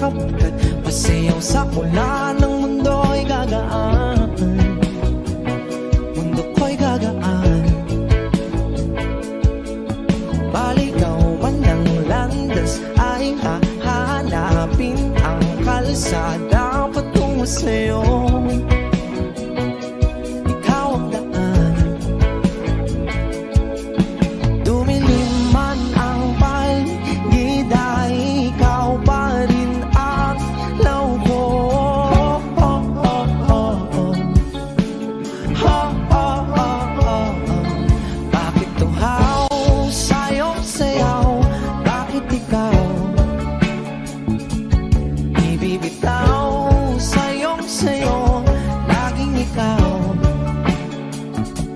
kapagkat pasayaw sa mula ng mundo'y gagaan. Mundo ko'y gagaan. Baligaw man ng landas ay hahanapin ang kalsada patungo sa'yo. Ikaw ang daan. Dumilim man ang paligid ay ikaw pa rin ang law ko. Bakit tuhaw sa'yong sayaw? Bakit ikaw ibibitaw sa'yong sayo? Laging ikaw.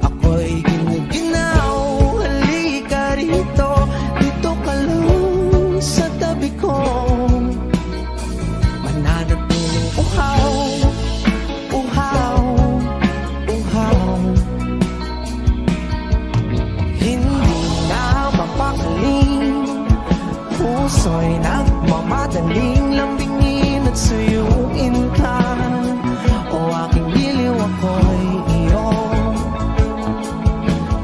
Ako'y ginuginaw. Halika rito, dito ka lang sa tabi ko. Mananatiling uhaw, uhaw, uhaw. Hindi na mapakaling, puso'y nagmamadaling lambingin at suyuin ka. O aking biliw, ako'y iyo.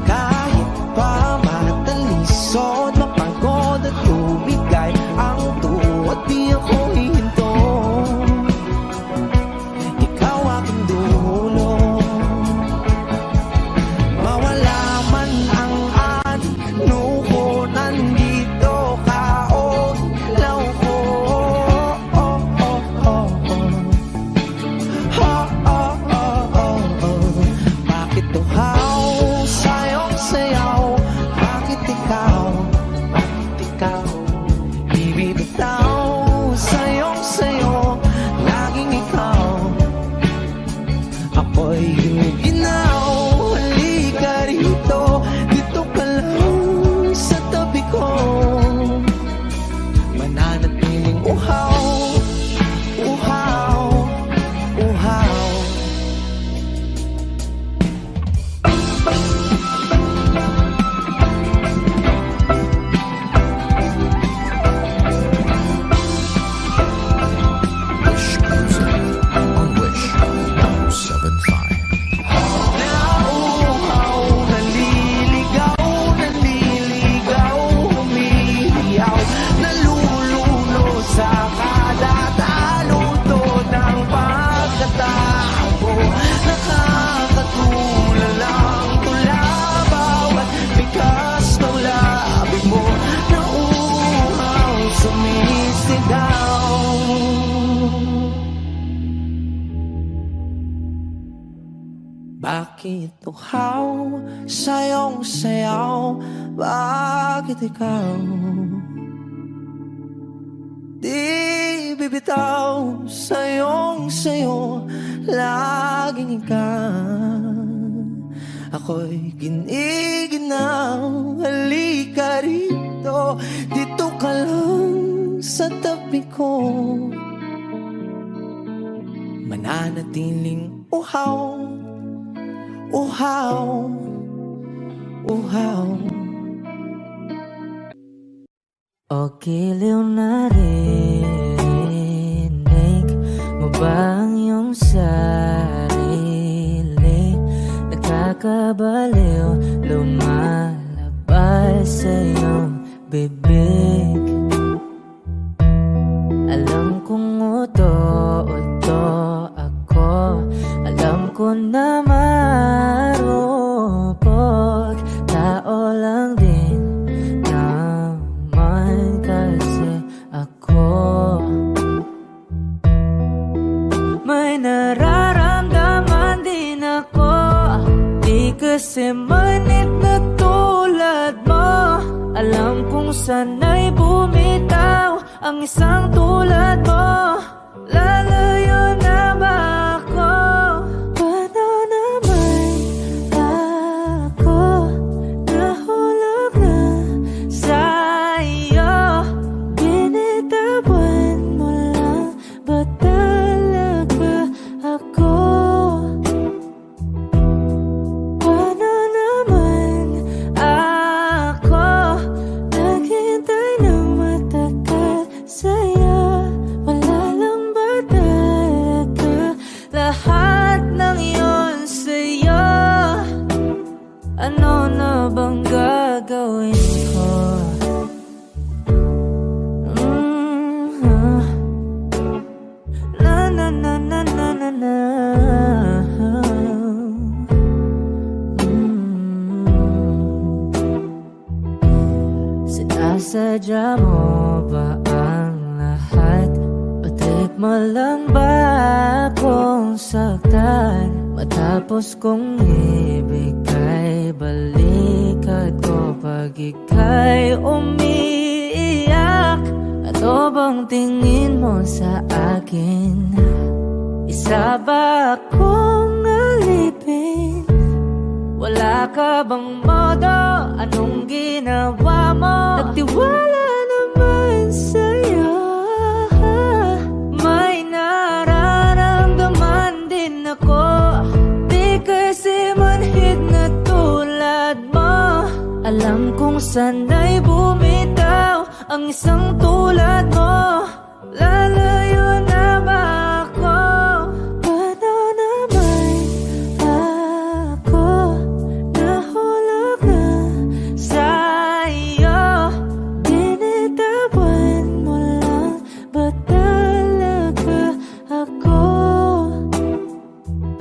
Kahit pa matalisod, mapagod at tumigay ang tuwa, di ako hihinto. Ikaw aking dulo. Mawala man ang ano ko, nandito ka o law ko. Bakit tuhaw sa'yong sayaw? Bakit ikaw? Bakit ikaw ibibitaw sa'yong sayo? Laging ikaw. Ako'y ginuginaw. Halika rito, dito ka lang sa tabi ko. Mananatiling uhaw, uhaw, uhaw. Wish Music on Wish 107.5. Nauuhaw, naliligaw, naliligaw, humihiyaw, nalululo sa kada taluto ng pagkatao. Nakakatulala ang tula, bawat bigas ng labi mo. Nauuhaw, sumisigaw. Bakit tuhaw sa'yong sayaw? Bakit ikaw di bibitaw sa'yong sayo? Laging ikaw. Ako'y giniginaw. Halika rito, dito ka lang sa tabi ko. Mananatiling uhaw, uhaw, uhaw. O giliw na rinig mo ba ang iyong sarili? Nagkakabaliw, lumalabas sa iyong bibig. Alam kong uto-uto ako, alam ko na marupok, tao lang din naman kasi ako. May nararamdaman din ako, di kasi manit na tulad mo. Alam kong sana'y bumitaw ang isang tulad mo. Lalayo na ba ako? Paano naman ako nahulog na sa'yo? Binitawan mo lang ba talaga ako? Paano naman ako naghintay ng matagal sa'yo? Wala Tama lang ba akong saktan? Matapos kong ibigay, balikat ko pag ika'y umiiyak. Ano bang tingin mo sa akin? Isa ba akong alipin? Wala ka bang modo? Anong ginawa mo? Nagtiwala naman sa'yo. May nararamdaman din ako. Di kasi manhid na tulad mo. Alam kong sana'y bumitaw ang isang tulad mo. Lalayo na ba ako? Paano naman ako nahulog na sa'yo? Binitawan mo lang ba talaga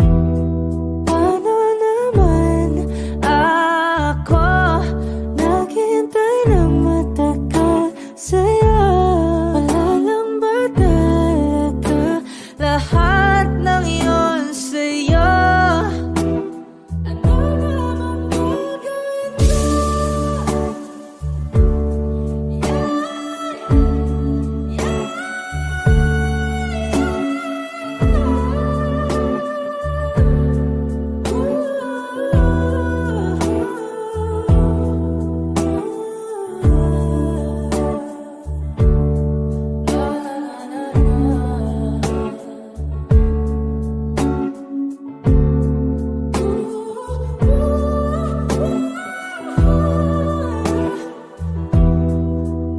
ako? Paano naman ako naghintay ng matagal sa'yo? Wala lang ba talaga lahat ng iyon sa'yo? Ano naman gagawin ko?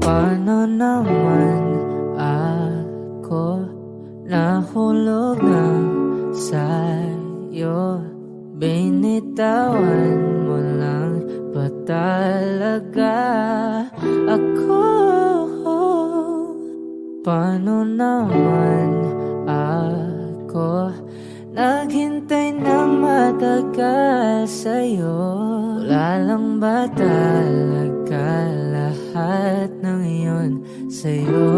Paano naman ako nahulog na sa'yo? Binitawan mo lang ba talaga ako? Paano naman ako naghintay ng matagal sa'yo? Wala lang ba talaga lahat ng iyon sa'yo?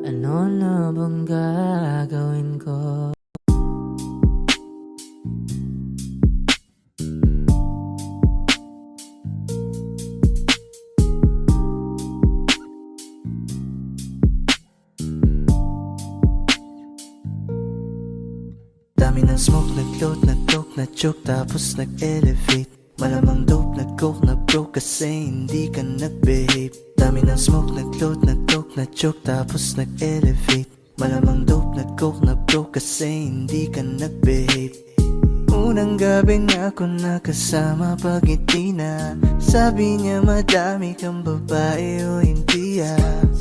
Ano na bang gagawin ko? Dami ng smoke, nag-load, nag-coke, na-choke, tapos nag-elevate. Malamang dope, nag-coke, na-broke kasi hindi ka nag-behave. Dami ng smoke, nag-load, nag-coke, na-choke, tapos nag-elevate. Malamang dope, nag-coke, na-broke kasi hindi ka nag-behave. Unang gabi na ako nakasama pag ngiti na. Sabi niya madami kang babae o hindi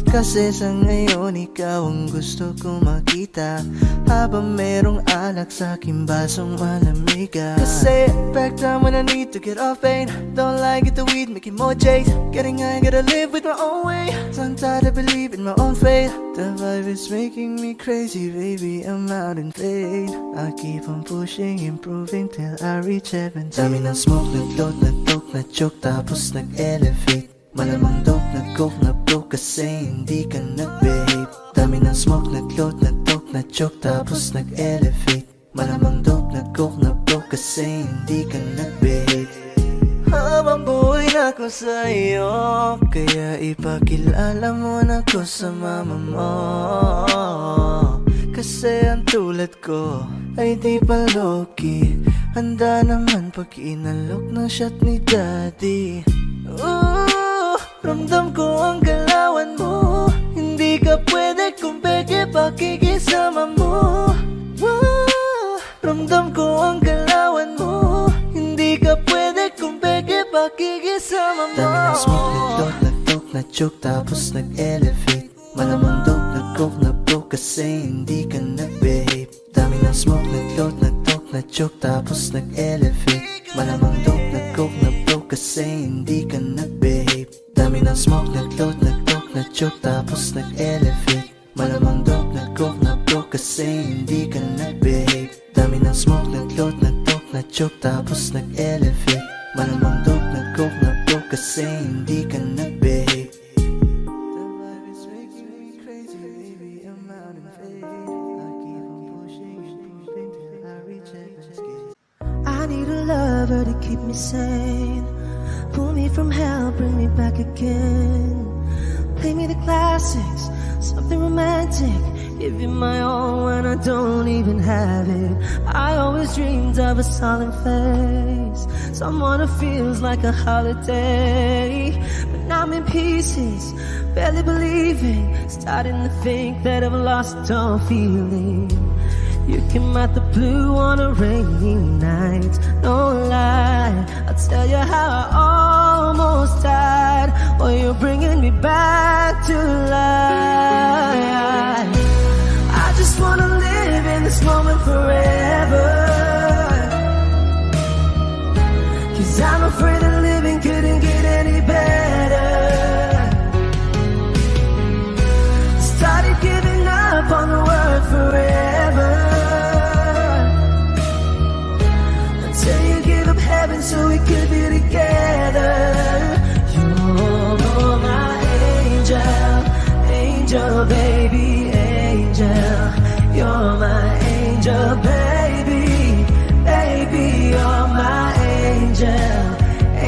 Kasi sa ngayon ikaw ang gusto ko makita. Habang merong alak sa aking basong malamig Kasi back time when I need to get off pain. Don't like it the weed, making more chase. Getting high, gotta live with my own way. I'm tired, I believe in my own fate. The vibe is making me crazy, baby, I'm out in pain. I keep on pushing, improving till I reach heaven. Dami ng smoke, nag-load, nag-coke, na-choke, tapos nag-elevate. Malamang dope, nag-coke, na-broke kasi hindi ka nag-behave. Dami ng smoke, nag-load, nag-coke, na-choke, tapos nag-elevate. Malamang dope, nag-coke, na-broke kasi hindi ka nag-behave. Habang buhay na ko sa'yo, kaya ipakilala mo na ko sa mama mo. Kasi ang tulad ko ay di pa low-key. Handa naman pag inalok ng shot ni daddy. Ramdam ko ang galawan mo. Hindi ka pwede kung peke pakikisama mo. Ramdam ko ang galawan mo. Hindi ka pwede kung peke pakikisama mo. Dami ng smoke, nag-load, nag-coke, na-choke, tapos nag-elevate. Malamang dope, nag-coke, na-broke kasi hindi ka nag-behave. Dami ng smoke, nag-load, nag-coke, na-choke, tapos nag-elevate. Malamang dope, nag-coke, na-broke kasi hindi ka nag-behave. Dami ng smoke, nag-load, nag-coke, na-choke, tapos nag-elevate. Malamang dope, nag-coke, na-broke kasi hindi ka nag-behave. Dami ng smoke, nag-load, nag-coke, na-choke, tapos nag-elevate. Malamang dope, nag-coke, na-broke kasi hindi ka nag-behave. The vibe is making me crazy, baby, I'm out of lover to keep me sane. Pull me from hell, bring me back again. Play me the classics, something romantic. Give you my all when I don't even have it. I always dreamed of a solemn face, someone who feels like a holiday. But now I'm in pieces, barely believing, starting to think that I've lost all feeling. You came out the blue on a rainy night, no lie, I'll tell you how I almost died. Well, you're bringing me back to life. I just wanna live in this moment forever, 'cause I'm afraid that living couldn't get any better. Started giving up on the word forever, until you give up heaven so we could be together. You're my angel, angel baby, angel. You're my angel baby, baby. You're my angel,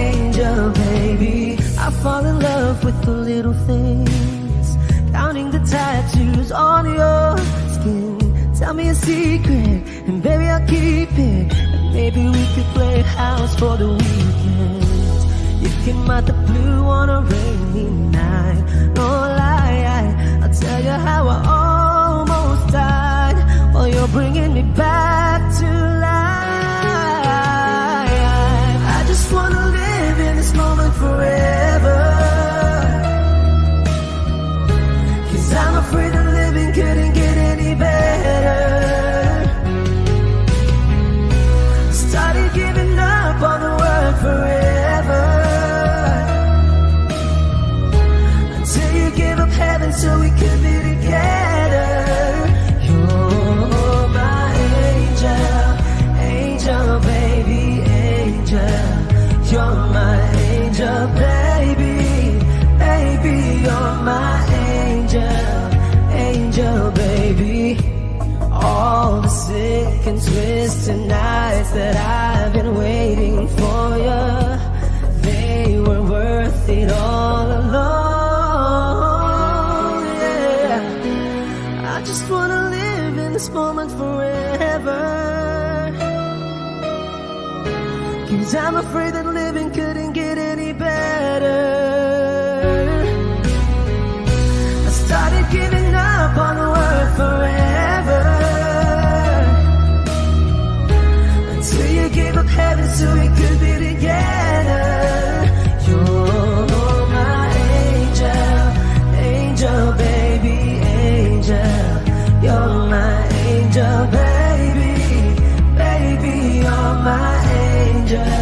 angel baby. I fall in love with the little things, counting the tattoos on your skin. Tell me a secret, and baby I'll keep it. And maybe we could play house for the weekend. You came out the blue on a rainy night, no lie, I'll tell you how I almost died. Well, you're bringing me back to life. I just wanna live in this moment forever, 'cause I'm afraid that living couldn't get any better. Started giving up on the word forever, until you gave up heaven so we could be together. You're my angel, angel baby, angel. You're my angel baby, baby. You're my angel, angel baby. All the sick and twisted nights that I've been waiting for you, they were worth it all alone. Yeah, I just wanna live in this moment forever, 'cause I'm afraid that living couldn't get any better. I started giving up on the word forever, until you gave up heaven so we could be together. You're my angel, angel baby, angel. You're my angel baby, baby. You're my angel,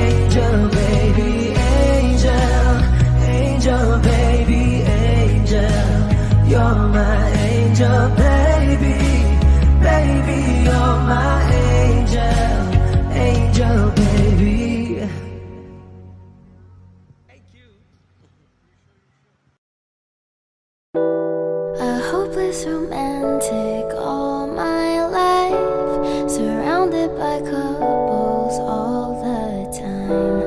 angel baby, angel. Angel baby, angel. You're my angel baby, baby. You're my angel, angel baby. A hopeless romantic all my life, surrounded by couples all the time.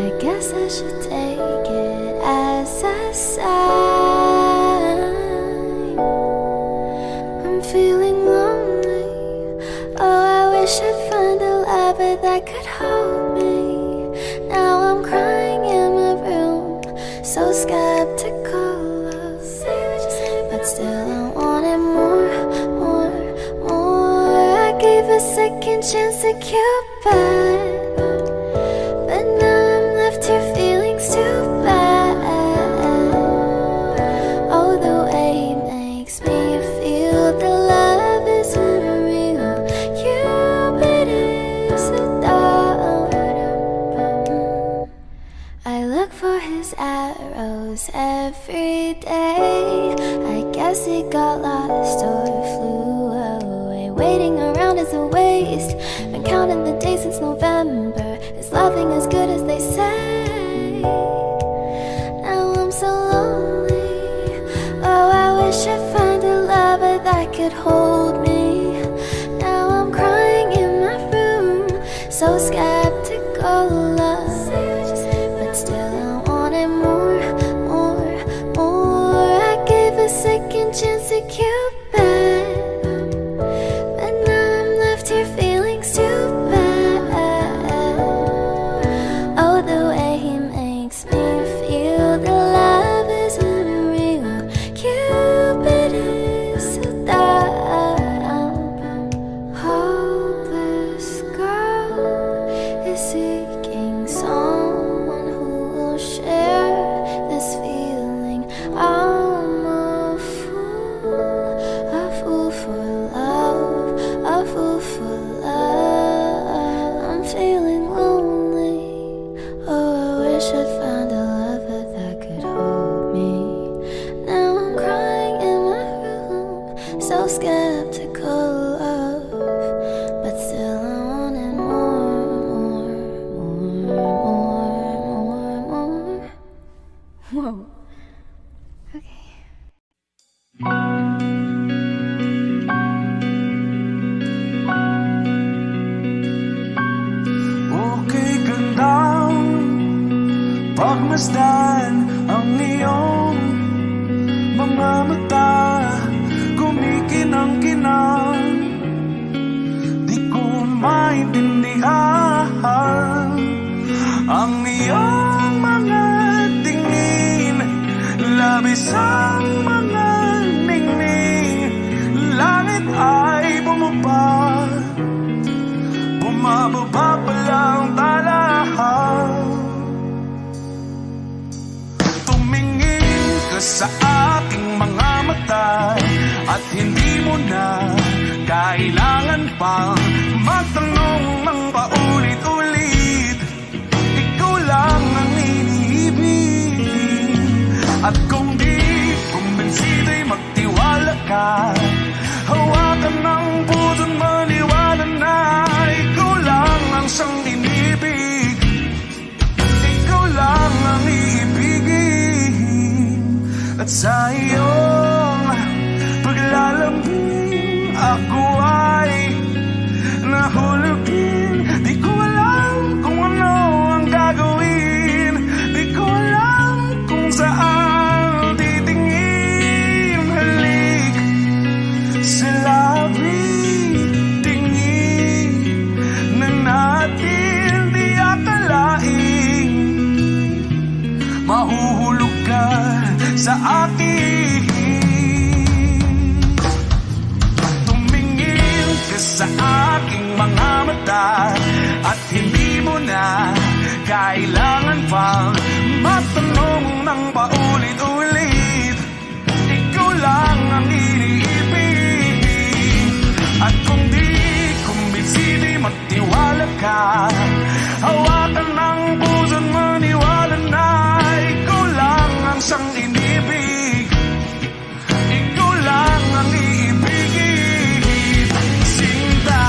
I guess I should take it as a sign. I'm feeling lonely. Oh, I wish I'd find a lover that could hold me. Now I'm crying in my room, so skeptical of this, but still I wanted more, more, more. I gave a second chance to Cupid, but now I'm left here feeling too bad. Oh, the way he makes me feel the love isn't real. Cupid is a dog. I look for his arrows every day. I guess he got lost or flew away. Waiting around is a waste. Been counting the days since November. Is loving as good as they say? Now I'm so lonely. Oh, I wish I'd find a lover that could hold me. Now I'm crying in my room, so skeptical. skeptical of, but still I wanted more. Whoa. Okay. Okay ka lang pagmasdan ang iyong mga mata, kumikinang-kinang. Di ko maintindihan ang iyong mga tingin, labis ang mga ningning. Langit ay bumaba, bumababa pa lang talahan. Tumingin ka sa aking mga mata at hindi mo na kailangan pang magtanong ng paulit-ulit. Ikaw lang ang iniibig, at kung di kumbinsido'y magtiwala ka. Hawakan ng puso't maniwala na ikaw lang ang siyang inibig. Ikaw lang ang iibigin, at sa iyong paglalambing ako ay nahulugin. Di ko alam kung ano ang gagawin, di ko alam kung saan titingin. Halik sa labi, tingin na natin di akalain. Mahuhulog ka sa akin. Tumingin ka sa aking mga mata at hindi mo na kailangan pang matanong ng paulit-ulit. Ikaw lang ang iniibig, at kung di kumbinsido'y magtiwala ka. Hawakan ng puso't maniwala na ikaw lang ang siyang inibig. Ikaw lang ang iibigin, Sinta.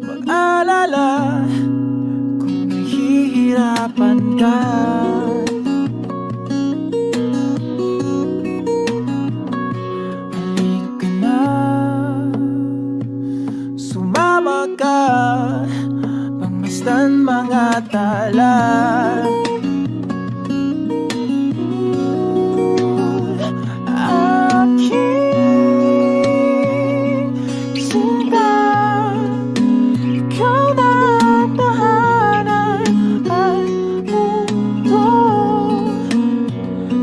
Mag-alala kung nahihirapan ka. Halika na, sumama ka, pangmasdan mga tala. Aking sinta, ikaw na tahanan at mundo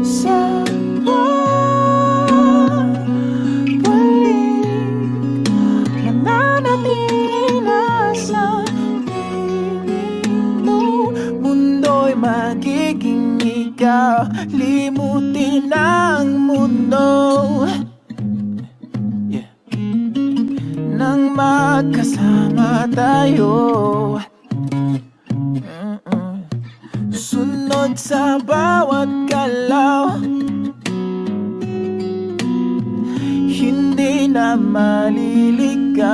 sa pagbalik. Mananatili na sa piling mo, mundo'y magiging ikaw. Limutin ang mundo nang magkasama tayo. Sunod sa bawat galaw, hindi na maliligaw.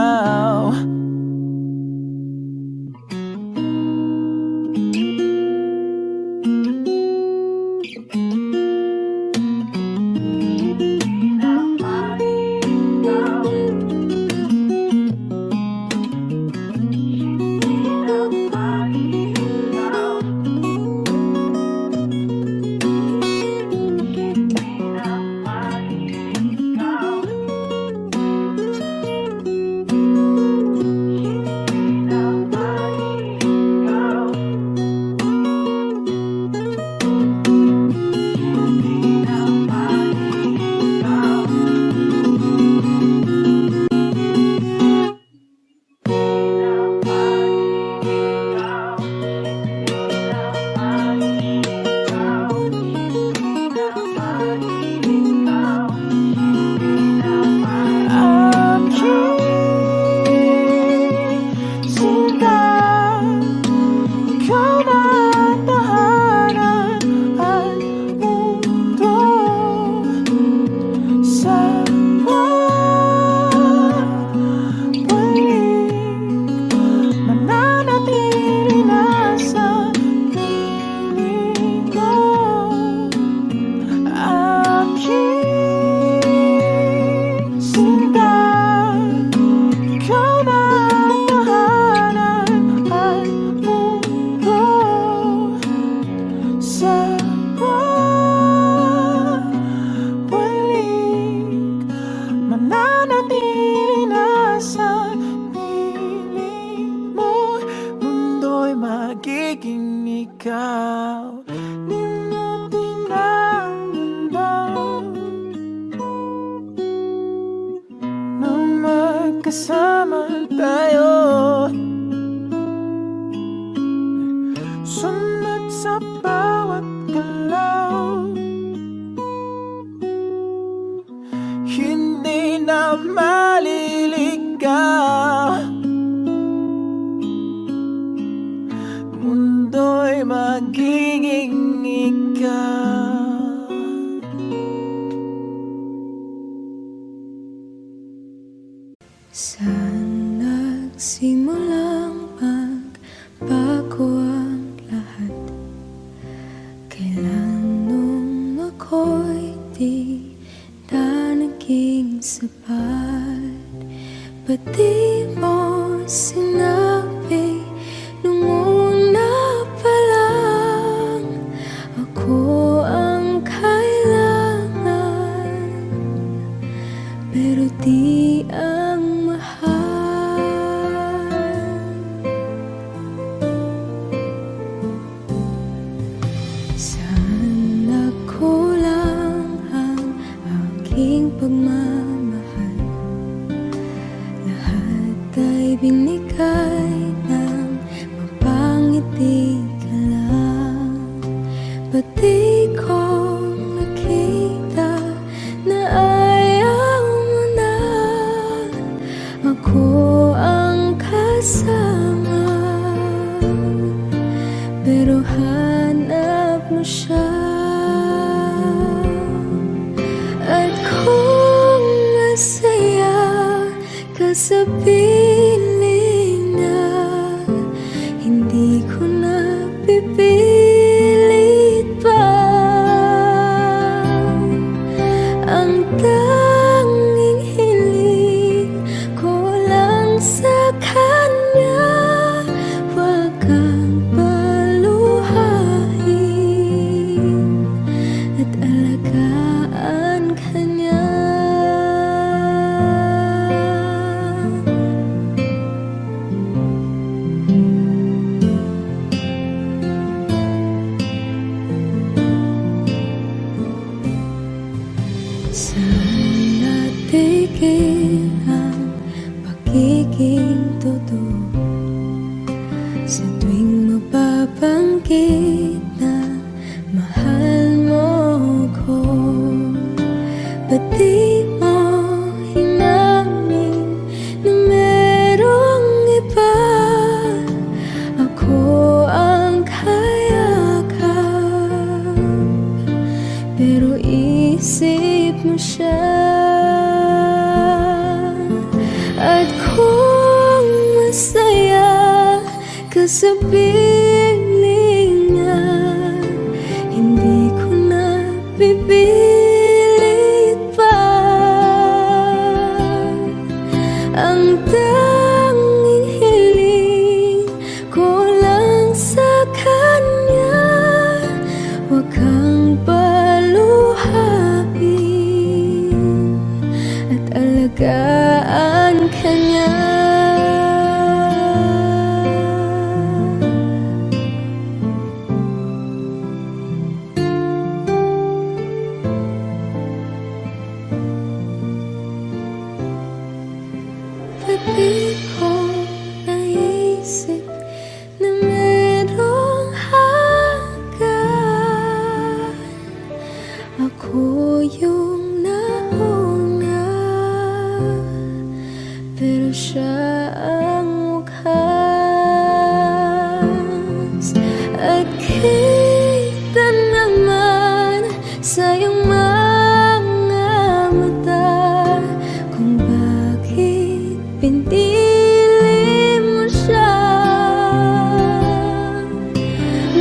Mananatili na sa piling mo, mundo'y magiging ikaw. Limutin ang mundo nang magkasama tayo. Sunod sa bawat galaw, hindi na maliligaw. Mundo'y magiging ikaw. Saan nagsimulang magbago ang lahat? Kailan nung ako'y di na naging sapat? Ba't di mo sinabi nung una pa lang ako ang kailangan, pero di ang mahal? Saan nagkulang ang aking pagmamahal? Lahat ay binigay ng mapangiti ka lang. Ba't di ko nakita na ayaw mo na ako ang kasama? Pero hanap mo siya. pero isip mo siya. At kung masaya ka sa piling niya, hindi ko na pipilit pa. Ang tanging hiling ko lang sa kanya, huwag kang paluhain at alagaan ka niya. Pati ko naisip na merong hanggan, ako yung nauna, pero siya ang wakas. At kita naman sa iyong mga mata kung bakit pinili mo siya.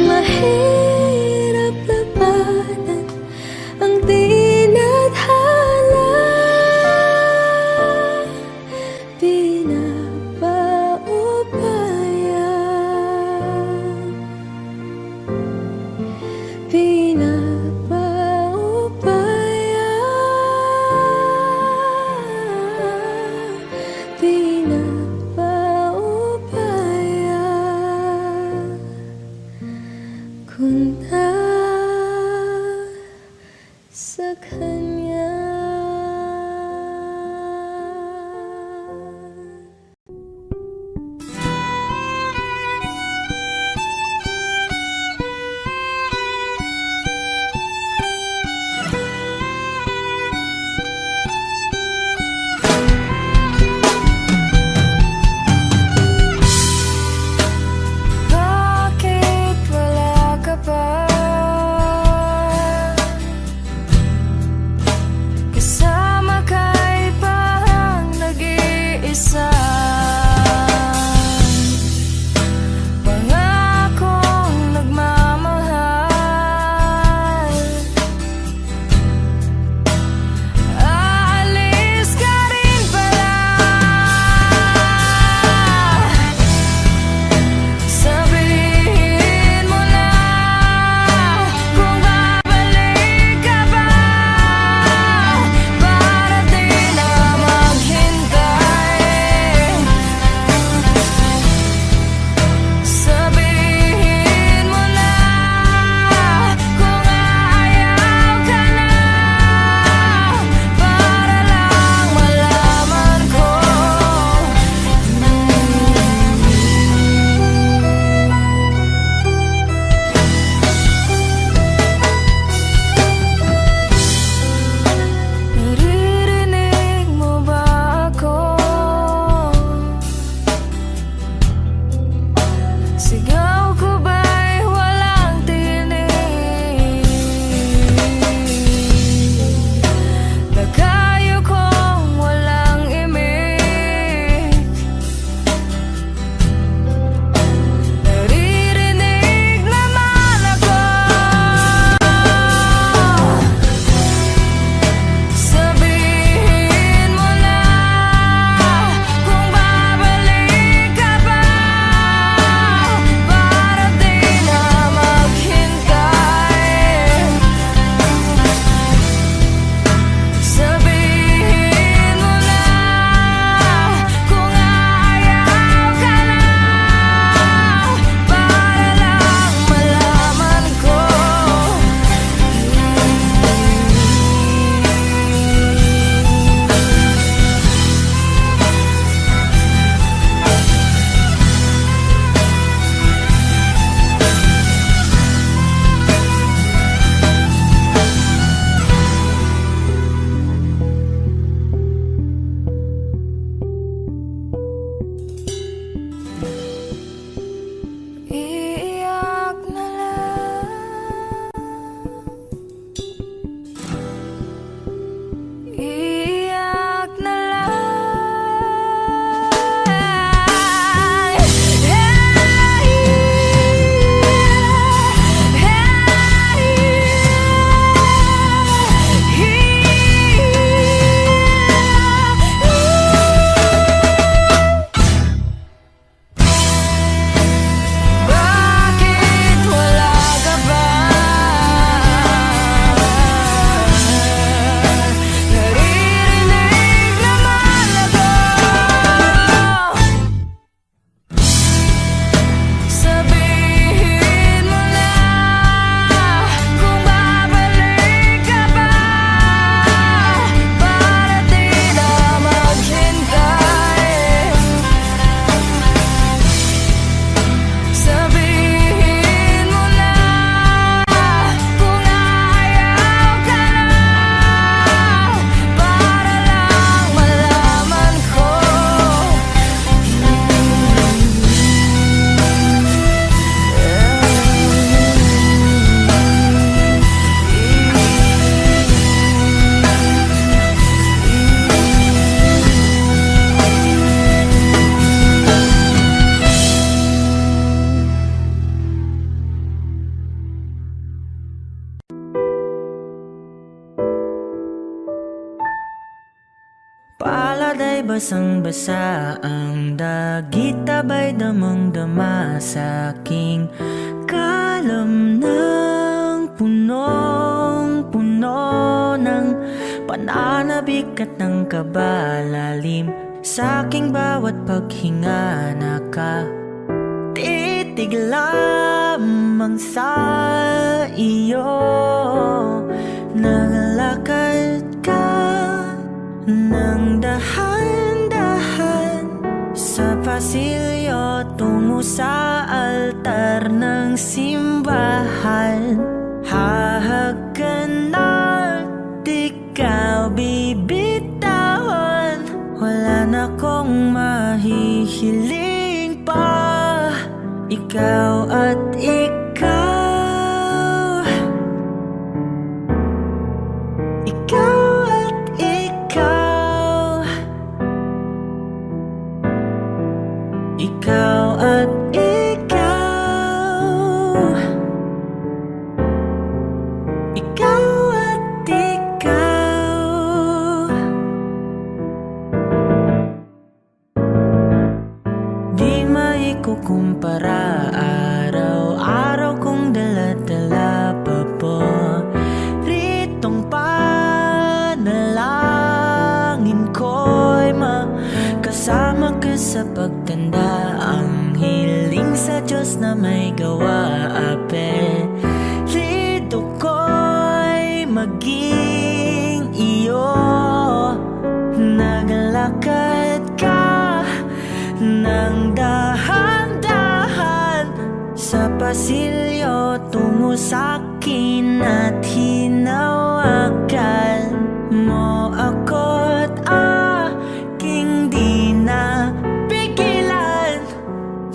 Mahirap labanan ang tinadhana, pinapaubaya kung sa kanya. Bakit wala ka pa? Kalsada'y basang-basa, ang dagit tabay damang-dama sa aking kalam ng punong-puno ng pananabik at ng kabalalim. Sa aking bawat paghinga nakatitig lamang sa iyo. Naglalakad ka ng dahan-dahan sa pasilyo tungo sa altar ng simbahan. Hahagan at ikaw bibitawan, wala na kong mahihiling pa. Ikaw at ikaw, ikaw at ikaw, ikaw at ikaw, ikaw at ikaw. Di maikukumpara, araw-araw kong dala-dala paboritong panalangin ko'y makasama ka sa pagtanda. Ang hiling sa Diyos na may gawa, apelido ko'y maging iyo. Naglalakad ka ng dahan-dahan sa pasilyo tungo sa'kin at hinawakan mo ako't aking di na pigilan.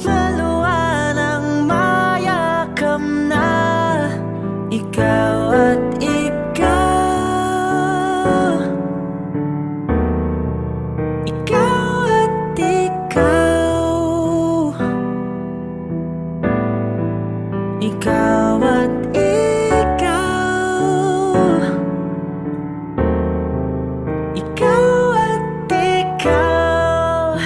Maluwan ang mayakap na ikaw at ikaw, ikaw at ikaw, ikaw at ikaw, ikaw at ikaw.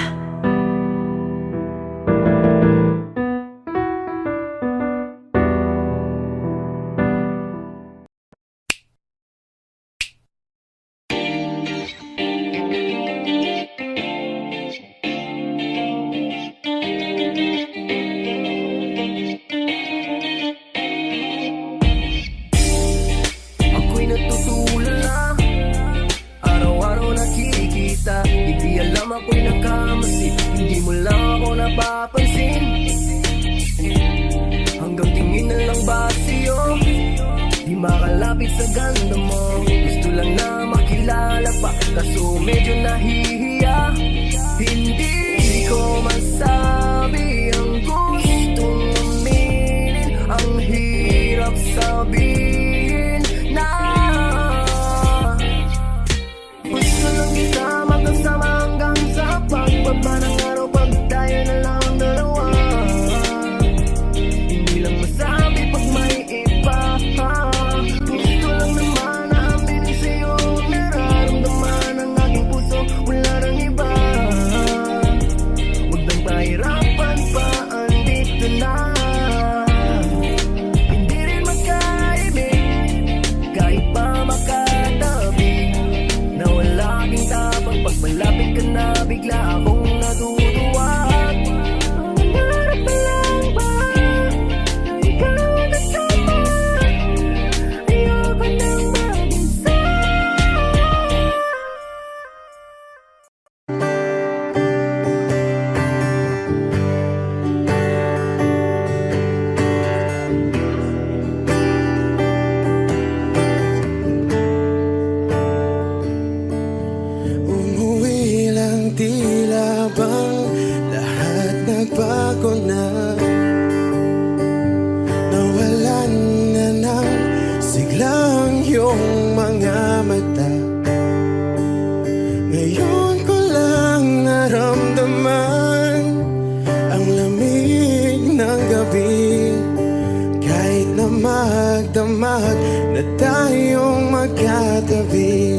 Ako'y natutulala, araw-araw nakikita. Hindi alam ako'y nakamasid, hindi mo lang ako napapansin. Hanggang tingin na lang ba sa'yo, di makalapit sa ganda mo. Gusto lang na makilala pa, kaso medyo nahihiya. Hindi ko masabi ang gustong aminin, ang hirap sabihin na gusto lang kita magkasama hanggang sa pagbaba ng araw, pag tayo na lang dalawa. Hindi lang masabi pag may iba, gusto lang naman na aminin sa'yo ang nararamdaman ng aking puso, wala nang iba. Huwag nang pahirapan pa, andito na. Hindi rin magkaibig, kahit pa makatabi. Nawala aking tapang pag malapit ka na, bigla akong natutuwa. Nangarap na lang ba na ikaw ang kasama? Ayoko nang mag-isa. Umuwi lang, tila bang lahat nagbago na. Nawalan na ng siglang iyong mga mata. Ngayon ko lang naramdaman ang lamig ng gabi. Kahit na magdamag na tayong magkatabi,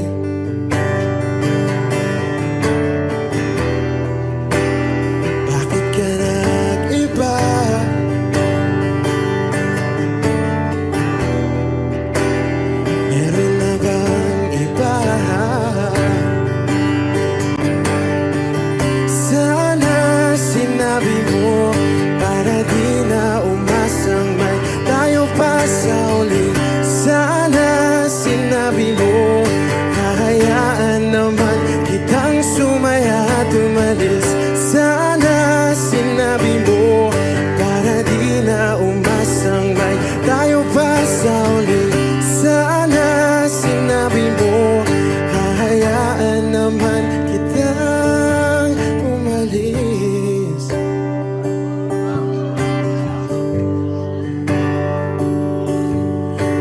sinabi mo, hahayaan naman kitang sumaya at umalis. Sana sinabi mo, para di na umasang may tayo pa sa uli. Sana sinabi mo, hahayaan naman kitang umalis.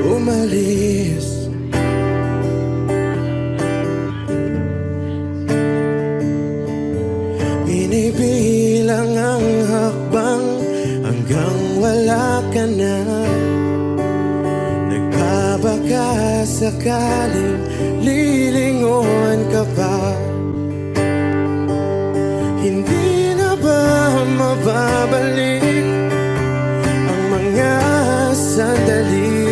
Umalis. Binibilang ang hakbang hanggang wala ka na. Nagpabaka sakaling lilingon ka pa. Hindi na ba mababalik ang mga sandali,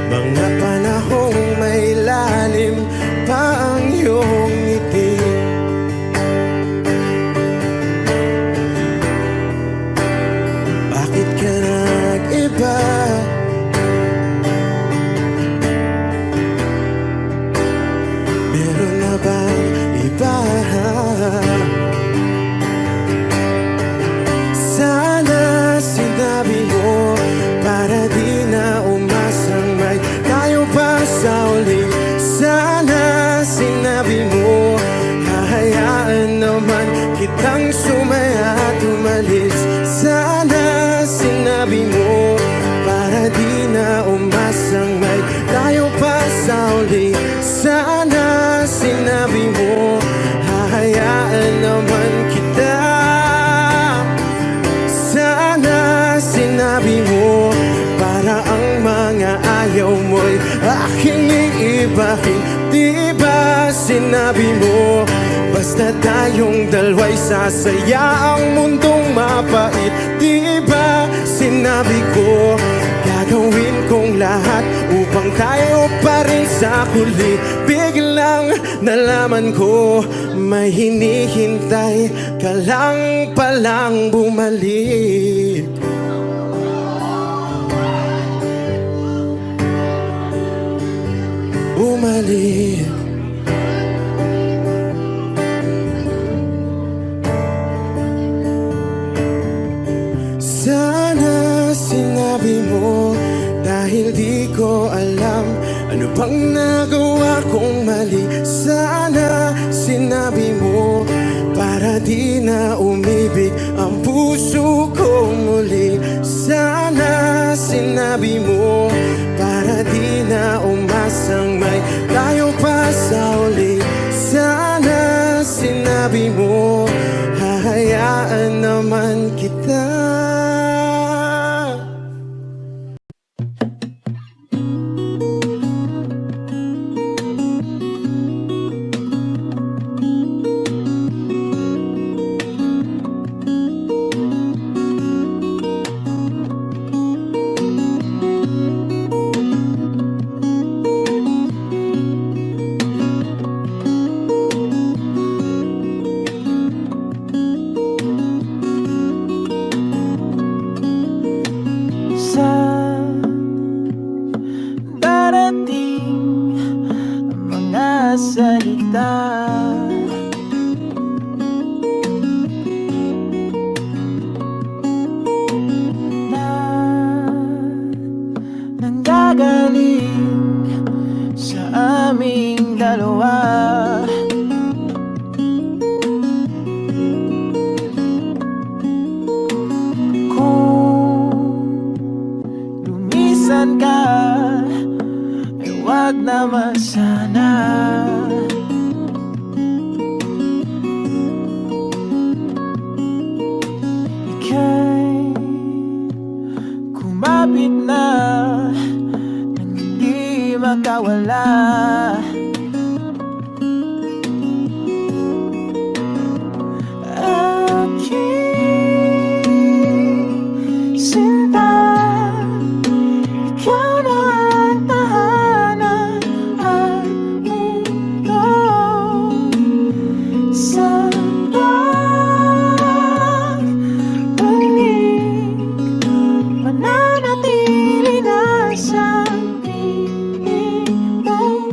mga panahong may lalim pa ang iyong ngiti? Bakit ka nag-iba? Meron na bang iba? Sana sinabi mo, para di na umasang may tayo pa sa uli. Sana sinabi mo, hahayaan naman kitang sumaya at umalis. Sana sinabi mo, para di na umasang may tayo pa sa uli. Sana sinabi mo, hahayaan naman kita. Sana sinabi mo, para ang mga ayaw mo'y aking iibahin. Di ba sinabi mo, basta tayong dalawa'y sasaya ang mundong mapait? Di ba sinabi ko, gagawin kong lahat upang tayo pa rin sa huli? Biglang nalaman ko, may hinihintay ka lang palang bumalik. Bumalik. Sana sinabi mo, dahil di ko alam ano bang nagawa kong mali. Sana sinabi mo, para di na umibig ang puso ko muli. Sana sinabi mo, para di na umasang may tayo pa sa uli. Sana sinabi mo, hahayaan naman kita. Salita na nanggagaling sa aming dalawa. Kung lumisan ka, ay wag naman sana. Kumapit na nang hindi makawala. Aking sinta, ikaw na ang tahanan at mundo. Sa mananatili na sa piling mo.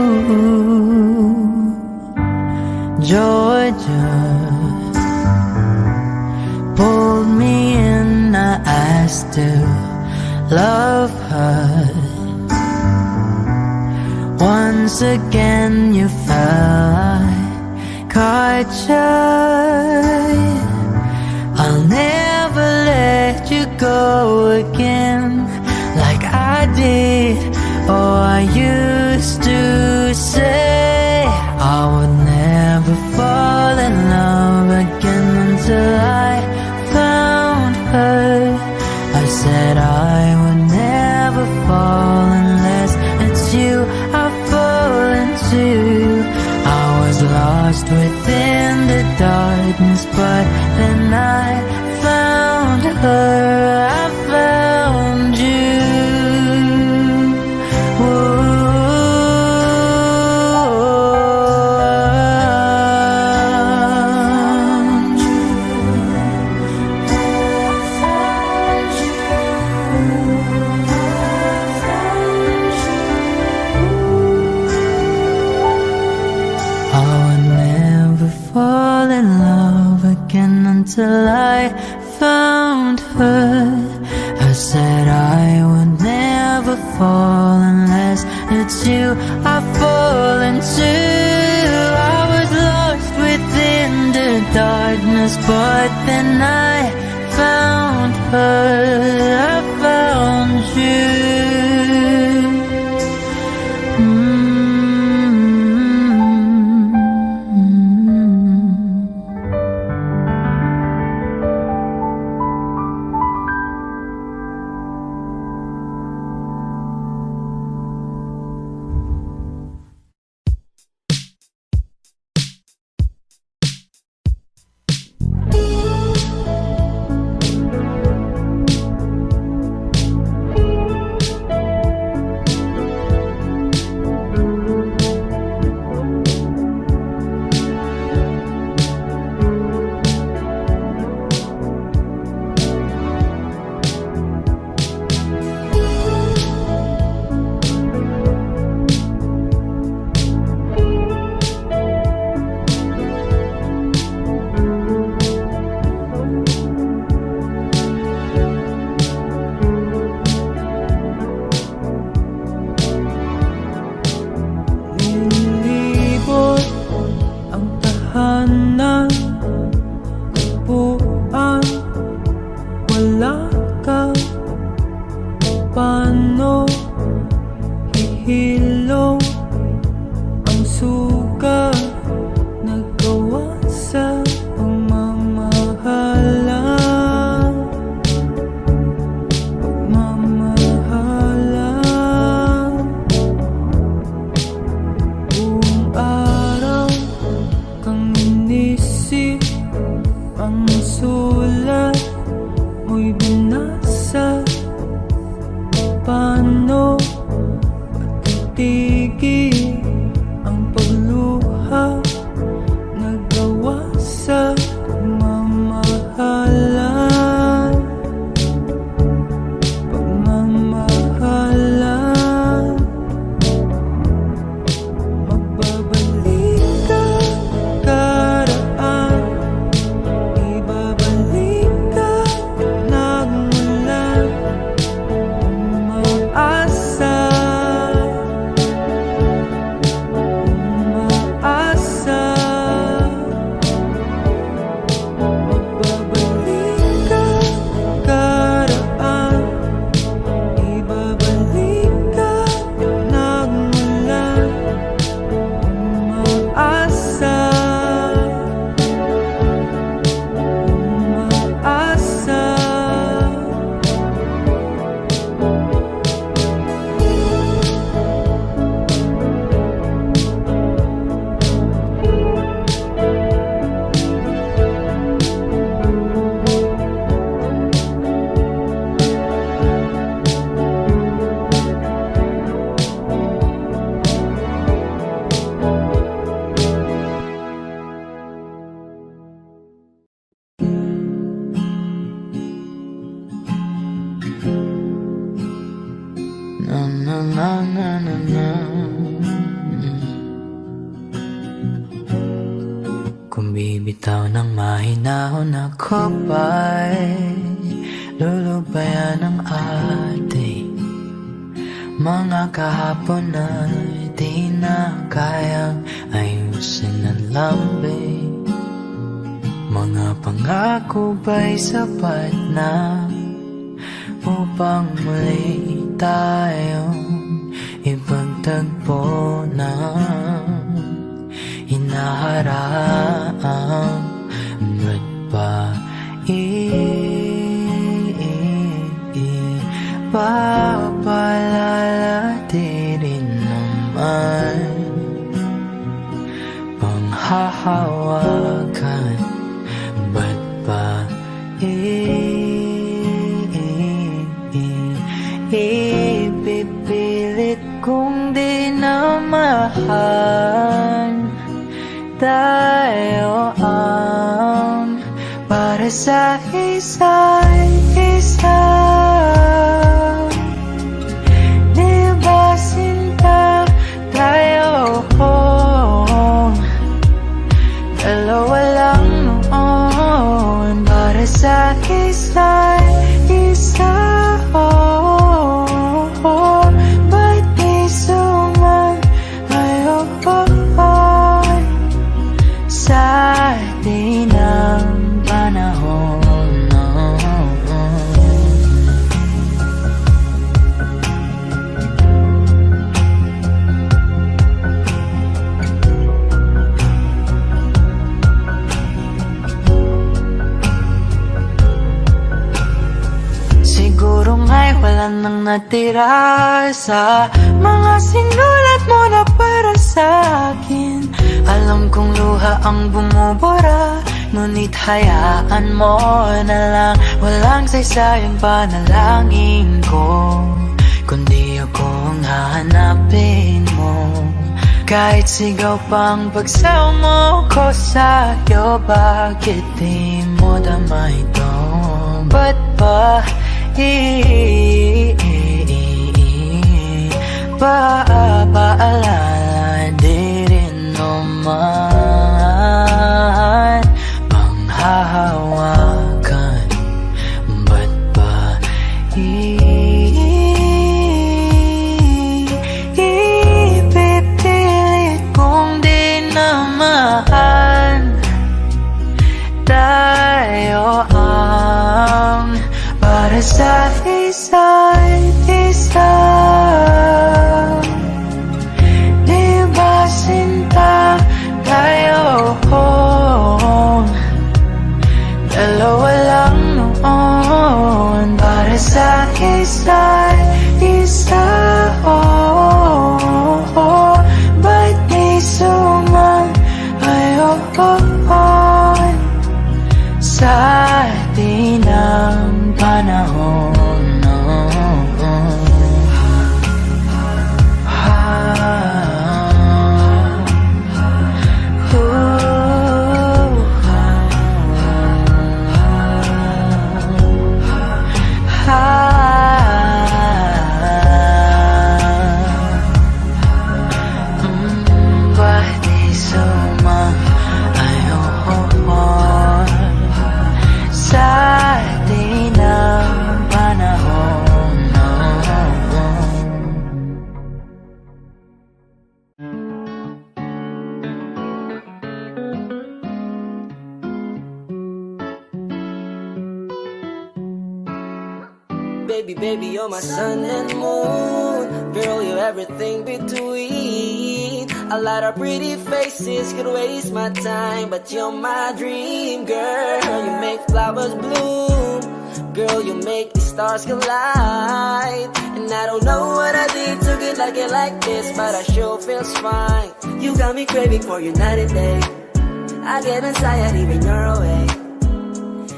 Georgia pulled me in. I still love her. Once again you fell, I caught you. I'll never let you go again like I did, or I used to say. I would never fall in love again until I found her. I said I would never fall unless it's you I fall into. I was lost within the darkness, but then I found her. I found you. Until I found her. I said I would never fall unless it's you I fall into. I was lost within the darkness, but then I found her. I found you. bibitaw ng mahinahon ako ba'y lulubayan ng ating mga kahapon na di na kayang ayusin ng lambing. Mga pangako ba'y sapat na upang muli tayong ipagtagpo ng hinaharap? Ba't ba ipapalalati rin naman panghahawakan? Ba't ba ipipilit kung di na mahal? Tayo ang para sa isa't isa. Di ba sinta tayo? Dalawa lang noon para sa isa't isa. Ba't di sumayon sa atin ang panahon? Siguro nga'y wala nang natira sa mga sinulat mo na para sa akin. Alam kong luha ang bumubura, ngunit hayaan mo na lang. Walang saysayang panalangin ko, kundi ako ang hahanapin mo. Kahit sigaw pang pagsaw mo ko sa'yo, bakit di mo dama ito? Ba't ba paalala di rin naman panghahawakan? Ba't ba ipipilit kung di naman tayo ang para sa isa't isa? Di ba sinta tayo? Dalawa lang noon para sa isa't isa. Ba't di sumayon sa atin ang panahon? Baby, baby, you're my sun and moon. Girl, you're everything between. A lot of pretty faces could waste my time, but you're my dream, girl. You make flowers bloom. Girl, you make the stars collide. And I don't know what I did to get like this, but I sure feels fine. You got me craving for you night and day. I get anxiety when you're away,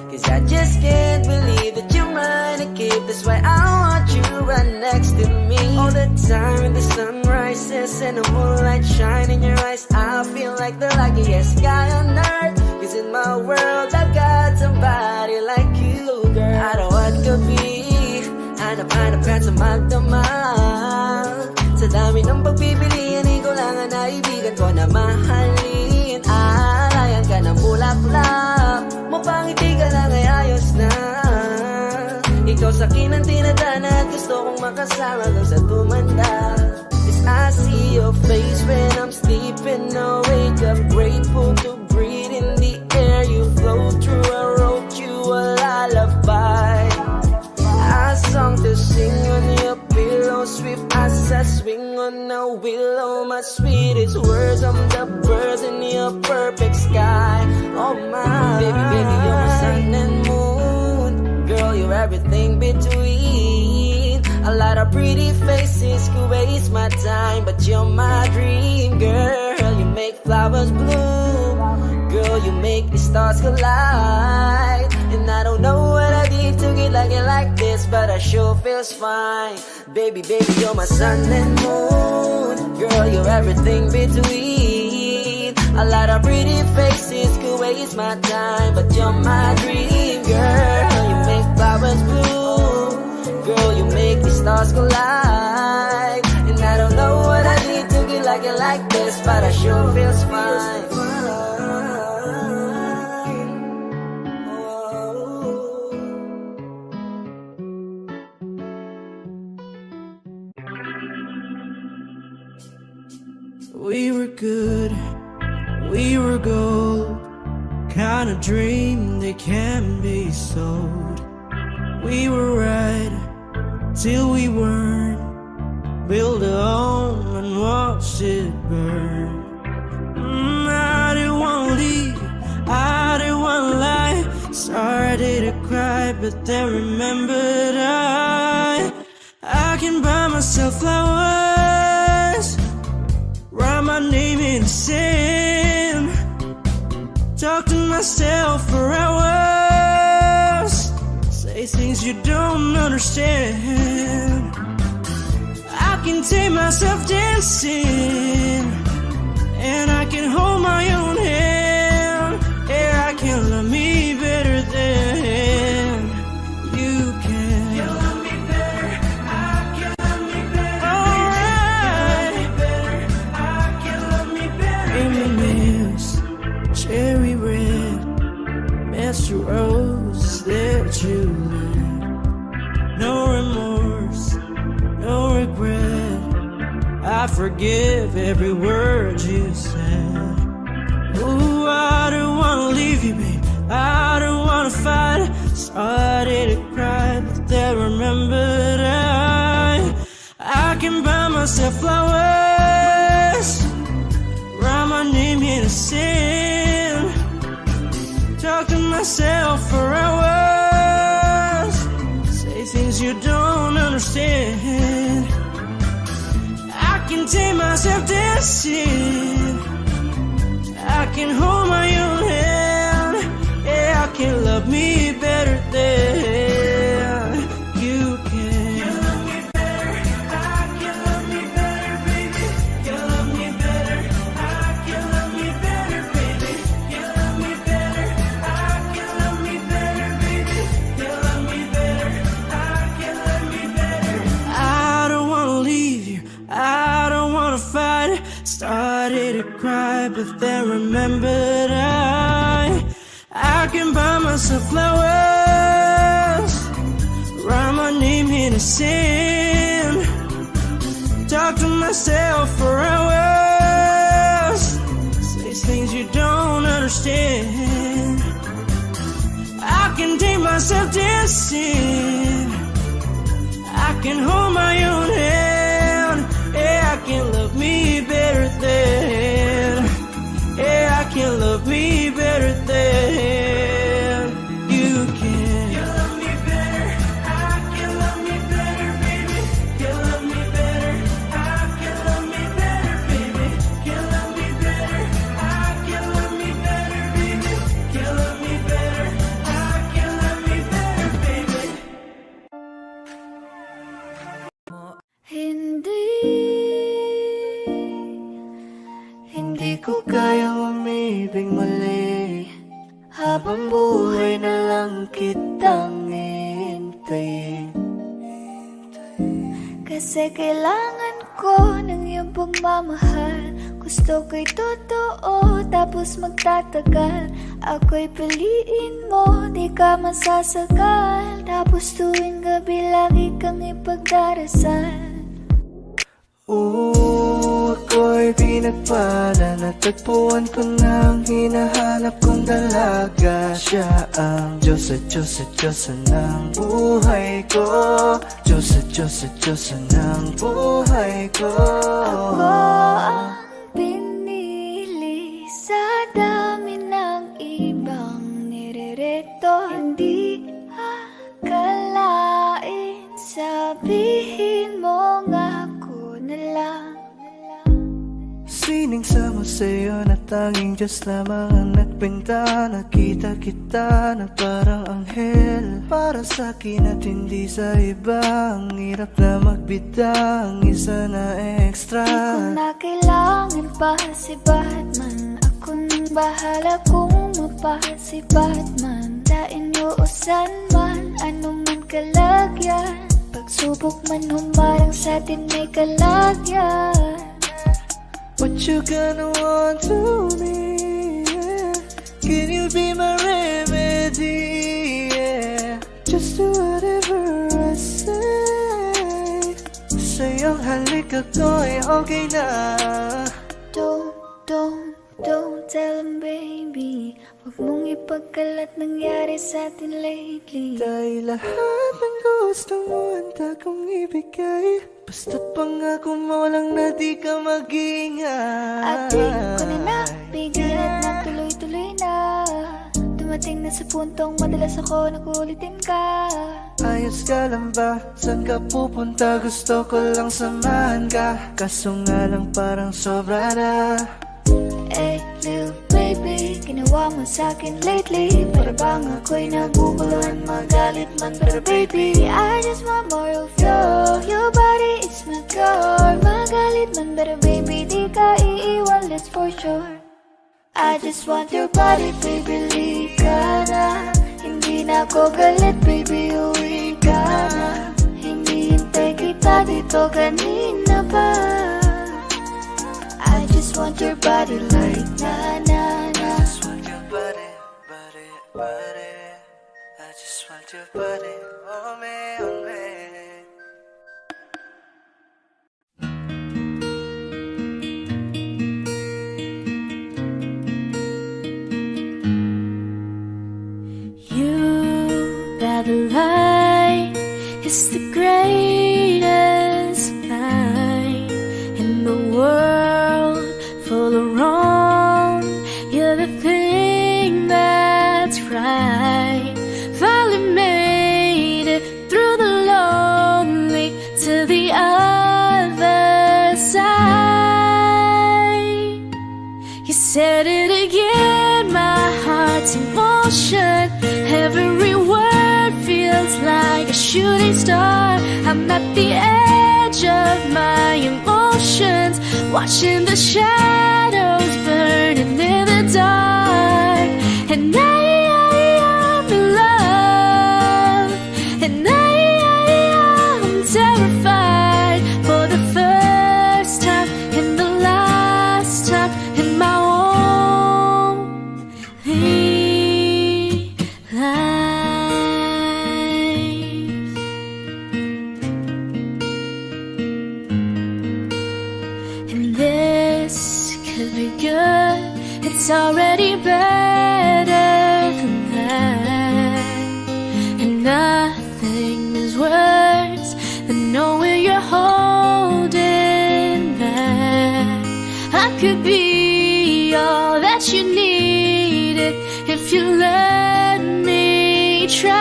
'cause I just can't believe that you're mine to keep. That's why I want you right next to me all the time. When the sun rises and the moonlight shine in your eyes, I feel like the luckiest guy on earth. 'Cause in my world I've got somebody like you, girl. I don't want to be hanap-hanap ka sa magdamag. Sa dami ng pagpipilian, ikaw lang ang naibigan ko na mahalin. Alayan ka na ng bulaklak. Mapangiti ka lang ay ayos na. Ikaw sa akin ang tinadana at gusto kong makasama kang sa tumanda. As I see your face when I'm sleeping, I wake up grateful to breathe in the air you flow through. I wrote you a lullaby, a song to sing on your pillow, swift as I swing on a willow. My sweetest words, I'm the birds in your perfect sky. Oh my baby, baby, you're my sun and moon. Girl, you're everything between. A lot of pretty faces could waste my time, but you're my dream, girl. You make flowers bloom. Girl, you make the stars collide. And I don't know what I did to get like it like this, but I sure feels fine. Baby, baby, you're my sun and moon. Girl, you're everything between. A lot of pretty faces could waste my time, but you're my dream, girl. You make flowers bloom. Girl, you make the stars collide. And I don't know what I did to get like it like this, but I sure feels fine. We were good, we were gold, kind of dream that can be sold. We were right till we weren't. Build a home and watch it burn. I didn't wanna leave, I didn't wanna lie. Started to cry, but then remembered I can buy myself flowers, write my name in the sand, talk to myself for hours, say things you don't understand. I can take myself dancing, and I can hold my own hand. Yeah, I can love me better than you can. You love me better, I can love me better. Alright, I can love me better. Reminisce, cherry red, Mr. Rose that you left. No remorse, no regret. I forgive every word you said. Ooh, I don't wanna leave you, babe, I don't wanna fight. Started to cry, but then remembered I can buy myself flowers, write my name in the sand, talk to myself for hours, say things you don't understand. I can take myself dancing, I can hold my own hand. Yeah, I can love me better than you can. You love me better, I can love me better, baby. You love me better, I can love me better, baby. You love me better, I can love me better, baby. You love me better, I can love me better. I don't wanna leave you, I don't wanna fight. Started to cry, but then remembered I can buy myself flowers, write my name in the sand, talk to myself for hours, say things you don't understand. I can take myself dancing, I can hold my own hand. Yeah, I can love me better than. Yeah, I can love me better than you can. You love me better, I can love me better, baby. You love me better, I can love me better, baby. You love me better, I can love me better, baby. You love me better, I can love me better, baby. Hindi ko kayang umibig muli, habang buhay na lang kitang hihintayin. Kasi kailangan ko ng iyong pagmamahal. Gusto gusto ko'y totoo, tapos magtatagal. Ako'y piliin mo, di ka masasagal. Tapos tuwing gabi lagi kang ipagdarasal. Ako'y pinagpala, natagpuan ko na ang hinahanap kong dalaga. Siya ang Diyos at Diyos at Diyosa ng buhay ko. Diyos at Diyos at Diyosa ng buhay ko. Ako ang pinili sa dami ng ibang nirereto. Hindi akalain, sabihin mo nga ako na lang. Sining sama sa'yo na tanging Diyos lamang ang nagbenta. Nakita kita na parang anghel para sa'kin at hindi sa iba. Ang hirap na magbida, ang isa na extra. Di ko na kailangan pa si Batman. Ako nang bahala kung mapa si Batman. Sa inyo o san man, anong kalagyan. Pagsubok man humarang sa'tin may kalagyan. What you gonna want to me, yeah? Can you be my remedy, yeah? Just do whatever I say. Sa'yong halik ako'y okay na. Don't tell him, baby. Huwag mong ipagkalat nangyari sa atin lately. Dahil lahat ng gusto mo handa kong ibigay. Basta't pangako mo lang na di ka mag-ingay. At di ko na nabigyan at nagtuloy-tuloy na. Dumating na sa puntong madalas ako nakulitin ka. Ayos ka lang ba? Saan ka pupunta? Gusto ko lang samahan ka. Kaso nga lang parang sobra na. Hey, little baby, ginawa mo sa'kin lately. Para bang ako'y naguguluhan, magalit man. Pero baby, I just want more of you. Your body is my core. Magalit man, pero baby, di ka iiwan, that's for sure. I just want your body, baby, lika na. Hindi na ako galit, baby, uwi ka na. Hindi hintay kita dito kanina pa. I just want your body like na-na-na. I just want your body, body, body. I just want your body, on me, on me. You got the light, it's the greatest line in the world. Full of wrong, you're the thing that's right. Finally made it through the lonely to the other side. You said it again, my heart's in motion. Every word feels like a shooting star. I'm at the edge of my emotions, watching the shadows burning in the dark. And I'm in love, and I'm terrified for the first time and the last time in my only life. And this could be good, it's already better than that. And nothing is worse than knowing you're holding back. I could be all that you needed if you let me try.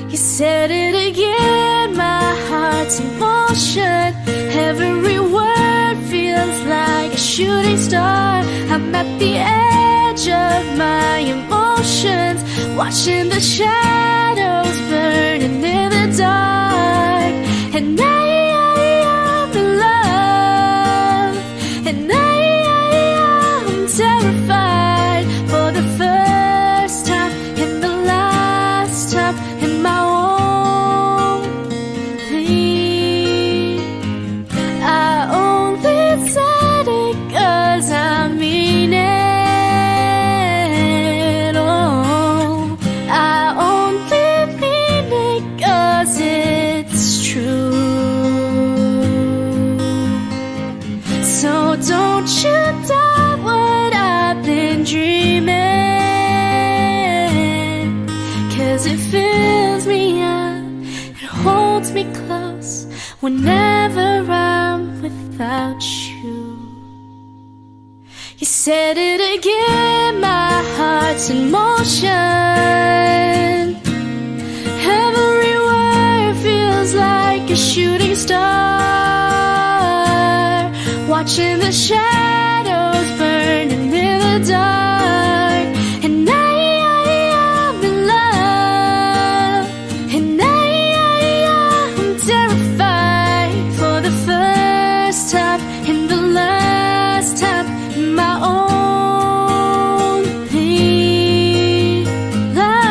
You said it again, my heart's in motion. Every word feels like a shooting star. I'm at the edge of my emotions, watching the shadows burning in the dark. And I'm in love, and I'm terrified for the first time and the last time in my only. I only you doubt what I've been dreaming? 'Cause it fills me up, it holds me close whenever I'm without you. You said it again, my heart's in motion. Every word feels like a shooting star, watching the shadows burning in the dark. And I'm in love, and I'm terrified for the first time and the last time in my only life,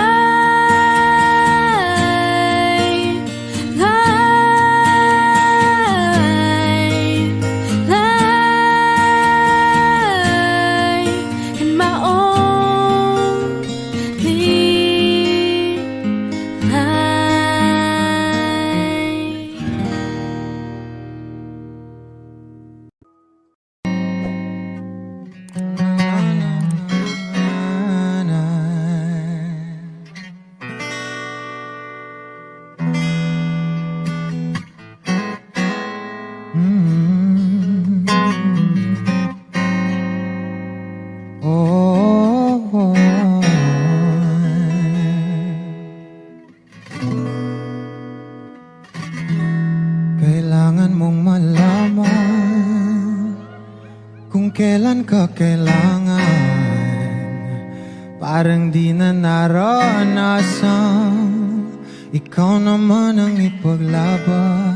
in my only life. Kailangan mong malaman kung kailan ka kailangan. Parang di na naranasan, ikaw naman ang ipaglaban.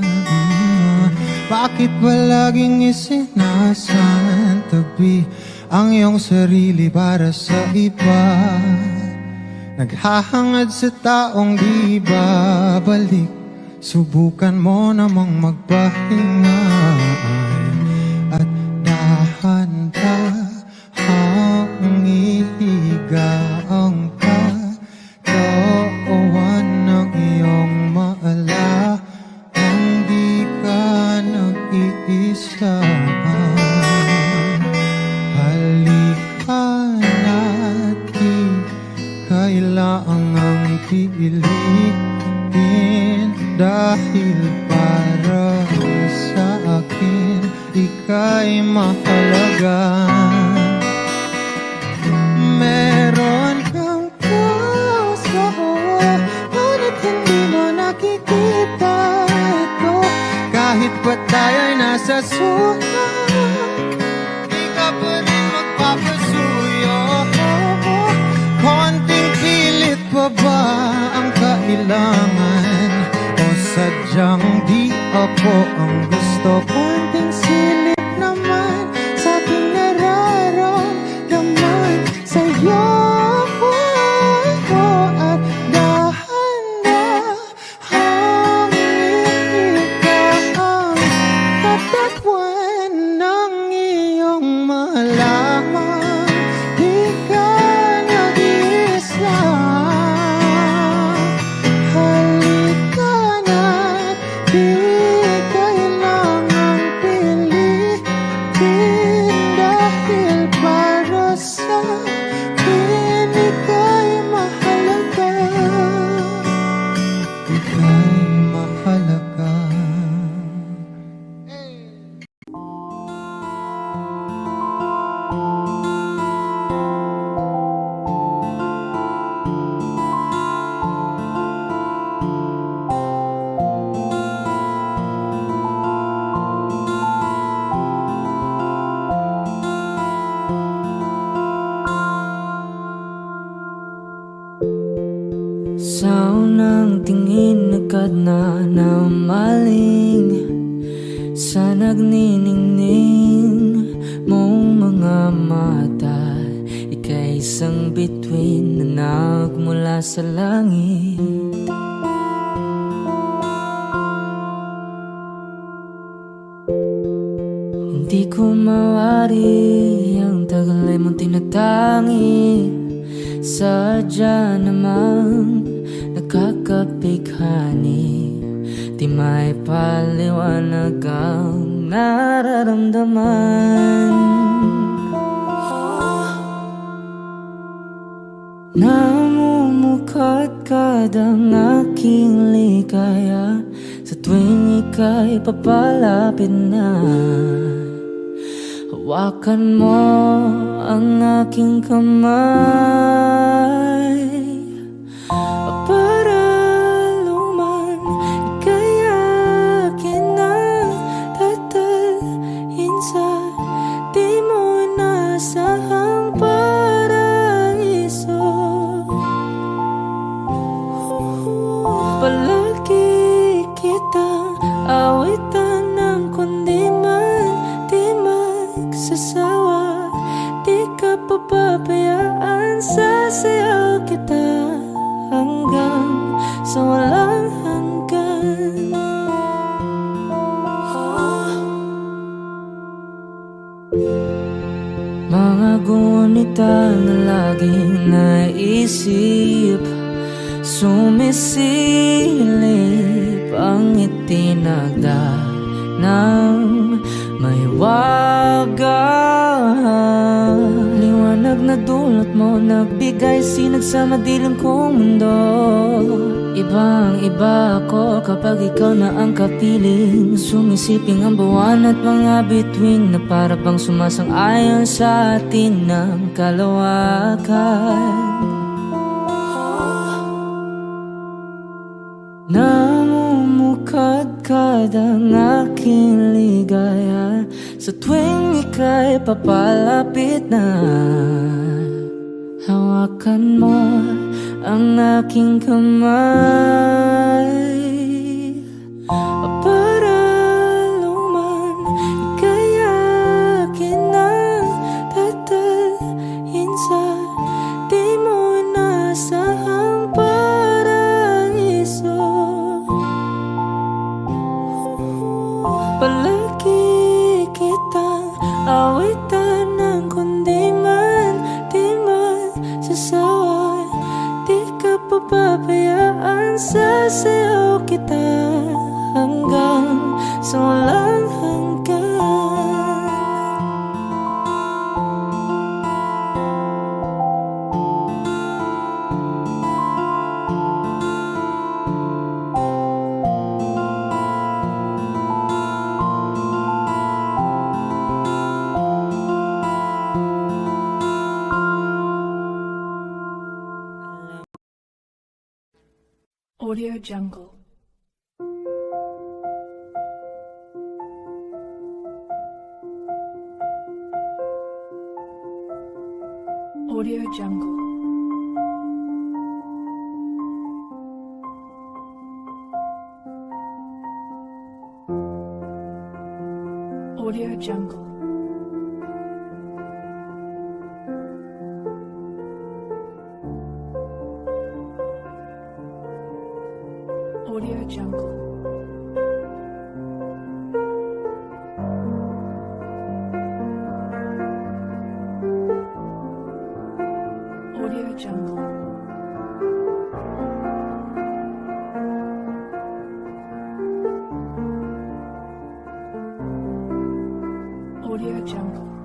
Bakit ba laging isinasantabi ang iyong sarili para sa iba? Naghahangad sa taong di babalik, subukan mo namang magpahinga at dahan-dahang ihiga ang katawan ng iyong maala. Kung di ka nag-iisa, halika na't di kailangang pilitin, dahil para sa akin ika'y mahalaga. Meron kang puso, ngunit hindi mo nakikita ito. Kahit pa tayo'y nasa sulat, di ka pa rin magpapasuyo. Konting pilit pa ba ang kailangan? O sadyang di ako ang gusto? Konting silip naman sa aking nararamdaman sa'yo. At dahan-dahang ikaw ang katawan ng iyong malaman. Di ka nag-iisa, halika na't di kailangang pilitin, dahil para sa akin ika'y mahalaga. Ika'y mahalaga. Sa unang tingin agad na namaling sa nagniningning mong mga mata. Ika'y isang bituin na nagmula sa langit. Hindi ko mawari ang tagal ay mong tinatangi. Sadya namang nakakapighani, di may paliwanag ang nararamdaman. Namumukadkad ang aking ligaya sa tuwing ika'y papalapit na. Hawakan mo ang aking kamay para luman ika'y akin na tatalhin sa di mo inasahang paraiso. Palagi kitang awitan ng kundi man di magsasawa. Di ka papabayaan, sasayaw kita hanggang sa walang hanggan. Mga gunita na laging naisip, sumisilip ang itinagda ng may wagang liwanag na dulot mo, nagbigay sinag sa madilim kong mundo. Ibang iba ako kapag ikaw na ang kapiling, sumisiping ang buwan at mga bituin na para bang sumasang-ayon sa atin ng kalawakan. Namumukadkad ang aking ligaya sa tuwing ika'y papalapit na. Hawakan mo ang aking kamay para luman ika'y akin na tatalhin sa di mo inasahang paraiso. Palagi kitang awitan ng kundi man di magsasawa. Di ka papabayaan, sasayaw kita hanggang sa walang hanggan. Audio Jungle. Audio Jungle. Audio Jungle. Audio Jungle. Audio Jungle. Audio Jungle.